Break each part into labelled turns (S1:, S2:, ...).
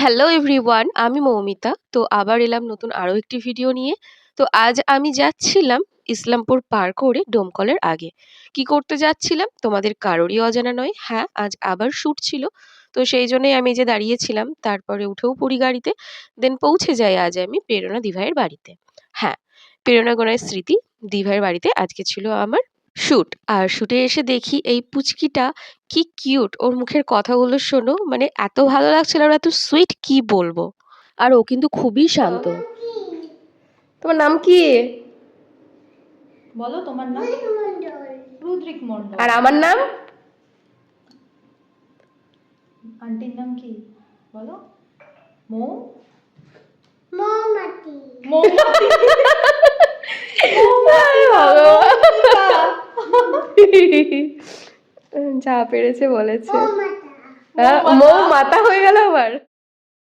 S1: Hello everyone, আমি মৌমিতা। তো আবার এলাম নতুন আরো একটি ভিডিও নিয়ে। তো আজ আমি যাচ্ছিলাম ইসলামপুর পার করে ডোমকলের আগে। কি করতে যাচ্ছিলাম তোমাদের কারোরই অজানা নয়। হ্যাঁ, আজ আবার শ্যুট ছিল। তো সেই জন্যই আমি যে দাঁড়িয়েছিলাম, তারপরে উঠেও পড়ি গাড়িতে। দেন পৌঁছে যাই আজ আমি প্রেরণা দিভাইয়ের বাড়িতে। হ্যাঁ, প্রেরণা গোনার স্মৃতি দিভাইয়ের বাড়িতে আজকে ছিল আমার শ্যুট। আর শ্যুটে এসে দেখি এই পুচকিটা কি কিউট! ওর মুখের কথাগুলো শোনো, মানে এত ভালো লাগছিল আর এত সুইট, কি বলবো। আর ও কিন্তু খুবই শান্ত। তোমার নাম কি?
S2: বলো তোমার নাম। রুদ্রিক মন্ডল।
S1: আর আমার নাম?
S2: আন্টির নাম কি বলো? মৌ
S3: মৌমাছি।
S2: মৌমাছি।
S1: যা পেরেছে বলেছে।
S3: মৌমাতা।
S1: মৌ মাতা হয়ে গেল আবার।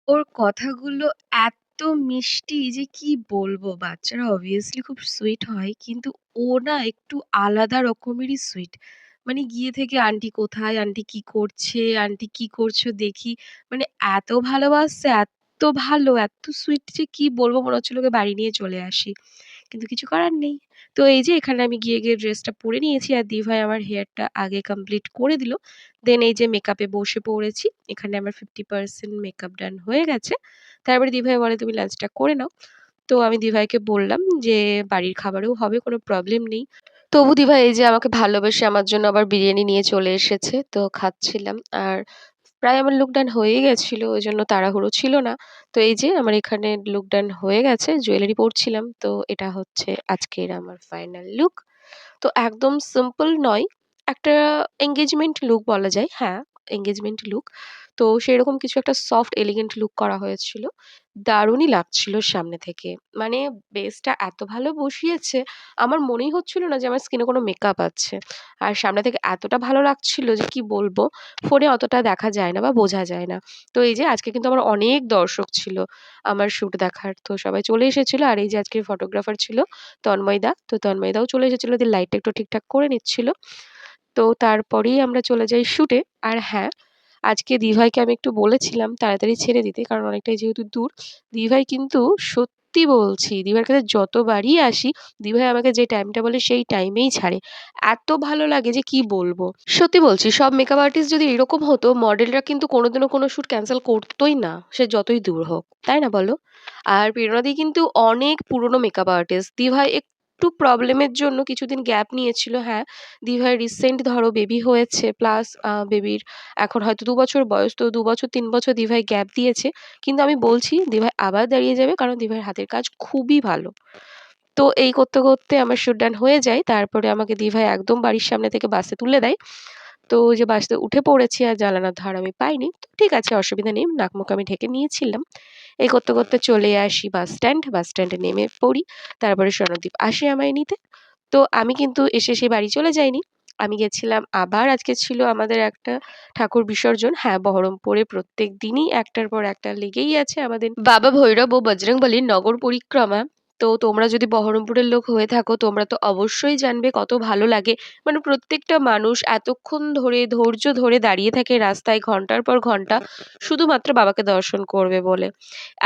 S1: ওর কথাগুলো এত মিষ্টি যে কি বলবো। বাচ্চারা অবভিয়াসলি খুব সুইট হয়, কিন্তু ও না একটু আলাদা রকমেরই সুইট। মানে গিয়ে থেকে আন্টি কোথায়, আন্টি কি করছে, আন্টি কি করছো দেখি, মানে এত ভালোবাসছে, এত ভালো, এত সুইট যে কি বলবো, মনে হচ্ছিল ওকে বাড়ি নিয়ে চলে আসি, কিন্তু কিছু করার নেই। তো এই যে এখানে আমি গিয়ে ড্রেসটা পরে নিয়েছি, আর দিভাই আমার হেয়ারটা আগে কমপ্লিট করে দিল। দেন এই যে মেকআপে বসে পড়েছি। এখানে আমার 50% মেকআপ ডান হয়ে গেছে। তারপরে দিভাই বলে তুমি লাঞ্চটা করে নাও। তো আমি দিভাইকে বললাম যে বাড়ির খাবারেও হবে, কোনো প্রবলেম নেই। তবু দিভাই এই যে আমাকে ভালোবেসে আমার জন্য আবার বিরিয়ানি নিয়ে চলে এসেছে, তো খাচ্ছিলাম। আর প্রায় আমার লুক ডান হয়েই গেছিল, ওই জন্য তাড়াহুড়ো ছিল না। তো এই যে আমার এখানে লুক ডান হয়ে গেছে, জুয়েলারি পরছিলাম। তো এটা হচ্ছে আজকের আমার ফাইনাল লুক। তো একদম সিম্পল নয়, একটা এঙ্গেজমেন্ট লুক বলা যায়। হ্যাঁ, এঙ্গেজমেন্ট লুক। তো সেরকম কিছু একটা সফট এলিগেন্ট লুক করা হয়েছিল। দারুণই লাগছিল সামনে থেকে। মানে বেসটা এত ভালো বসিয়েছে, আমার মনেই হচ্ছিল না যে আমার স্কিনে কোনো মেকআপ আছে। আর সামনে থেকে এতটা ভালো লাগছিল যে কি বলবো, ফোনে অতটা দেখা যায় না বা বোঝা যায় না। তো এই যে আজকে কিন্তু আমার অনেক দর্শক ছিল আমার শ্যুট দেখার। তো সবাই চলে এসেছিল। আর এই যে আজকের ফটোগ্রাফার ছিল তন্ময়দা। তো তন্ময়দাও চলে এসেছিল, দিয়ে লাইটটা একটু ঠিকঠাক করে নিচ্ছিল। তো তারপরেই আমরা চলে যাই শ্যুটে। আর হ্যাঁ, আজকে দিভাইকে আমি একটু বলেছিলাম তাড়াতাড়ি ছেড়ে দিতে, কারণ অনেকটাই যেহেতু দূর। দিভাই কিন্তু সত্যি বলছি, দিভাইয়ের কাছে যতবারই আসি, দিভাই আমাকে যে টাইমটা বলে সেই টাইমেই ছাড়ে। এত ভালো লাগে যে কি বলবো। সত্যি বলছি, সব মেকআপ আর্টিস্ট যদি এরকম হতো, মডেলরা কিন্তু কোনোদিনও কোনো শ্যুট ক্যান্সেল করতোই না, সে যতই দূর হোক, তাই না বলো? আর প্রেরণাদি কিন্তু অনেক পুরনো মেকআপ আর্টিস্ট। দিভাই একটু প্রবলেমের জন্য কিছুদিন গ্যাপ নিয়েছিল। হ্যাঁ, দিভাই রিসেন্ট ধরো বেবি হয়েছে, প্লাস বেবির এখন হয়তো ২ বছর বয়স। তো ২ বছর ৩ বছর দিভাই গ্যাপ দিয়েছে। কিন্তু আমি বলছি দিভাই আবার দাঁড়িয়ে যাবে, কারণ দিভাইয়ের হাতের কাজ খুবই ভালো। তো এই করতে করতে আমার শ্যুট ডান হয়ে যায়। তারপরে আমাকে দিভাই একদম বাড়ির সামনে থেকে বাসে তুলে দেয়। তো ওই যে বাসে উঠে পড়েছি, আর জানালার ধার আমি পাইনি। তো ঠিক আছে, অসুবিধা নেই। নাক মুখ আমি ঢেকে নিয়েছিলাম। এই করতে করতে চলে আসি বাস স্ট্যান্ড। বাস স্ট্যান্ডে নেমে পড়ি। তারপরে স্বর্ণদীপ আসে আমায় নিতে। তো আমি কিন্তু এসে সেই বাড়ি চলে যাইনি। আমি গেছিলাম, আবার আজকে ছিল আমাদের একটা ঠাকুর বিসর্জন। হ্যাঁ, বহরমপুরে প্রত্যেক দিনই একটার পর একটা লেগেই আছে আমাদের বাবা ভৈরব ও বজরংবলীর নগর পরিক্রমা। তো তোমরা যদি বহরমপুরের লোক হয়ে থাকো, তোমরা তো অবশ্যই জানবে কত ভালো লাগে। মানে প্রত্যেকটা মানুষ এতক্ষণ ধরে ধৈর্য ধরে দাঁড়িয়ে থাকে রাস্তায় ঘন্টার পর ঘন্টা, শুধুমাত্র বাবাকে দর্শন করবে বলে।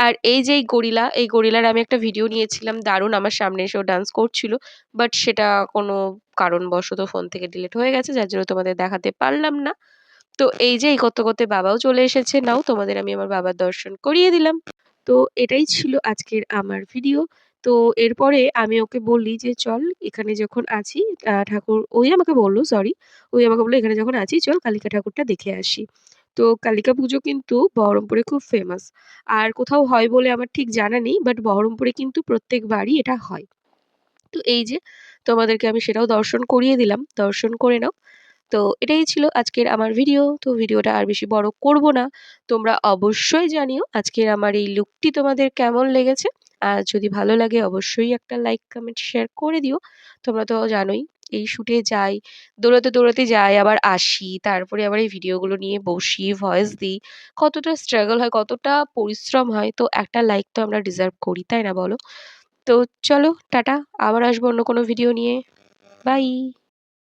S1: আর এই যে এই গরিলা, এই গরিলার আমি একটা ভিডিও নিয়েছিলাম, দারুণ আমার সামনে এসেও ডান্স করছিল। বাট সেটা কোনো কারণবশত ফোন থেকে ডিলিট হয়ে গেছে, যার জন্য তোমাদের দেখাতে পারলাম না। তো এই যে এই করতে করতে বাবাও চলে এসেছে। নাও তোমাদের আমি আমার বাবার দর্শন করিয়ে দিলাম। তো এটাই ছিল আজকের আমার ভিডিও। তো এরপরে আমি ওকে বললি যে চল, এখানে যখন আছি ঠাকুর ওই আমাকে বলল, সরি, ওই আমাকে বললো এখানে যখন আছি চল কালিকা ঠাকুরটা দেখে আসি। তো কালিকা পুজো কিন্তু বহরমপুরে খুব ফেমাস। আর কোথাও হয় বলে আমার ঠিক জানা নেই, বাট বহরমপুরে কিন্তু প্রত্যেকবারই এটা হয়। তো এই যে তোমাদেরকে আমি সেটাও দর্শন করিয়ে দিলাম, দর্শন করে নাও। তো এটাই ছিল আজকের আমার ভিডিও। তো ভিডিওটা আর বেশি বড় করব না। তোমরা অবশ্যই জানিও আজকের আমার এই লুকটি তোমাদের কেমন লেগেছে। আর যদি ভালো লাগে অবশ্যই একটা লাইক কমেন্ট শেয়ার করে দিও। তোমরা তো জানোই এই শুটে যাই, দৌড়াতে দৌড়াতে যাই, আবার আসি, তারপরে আবার এই ভিডিওগুলো নিয়ে বসি, ভয়েস দিই, কতটা স্ট্রাগল হয়, কতটা পরিশ্রম হয়। তো একটা লাইক তো আমরা ডিজার্ভ করি, তাই না বলো? তো চলো টাটা, আবার আসবো অন্য কোনো ভিডিও নিয়ে। বাই।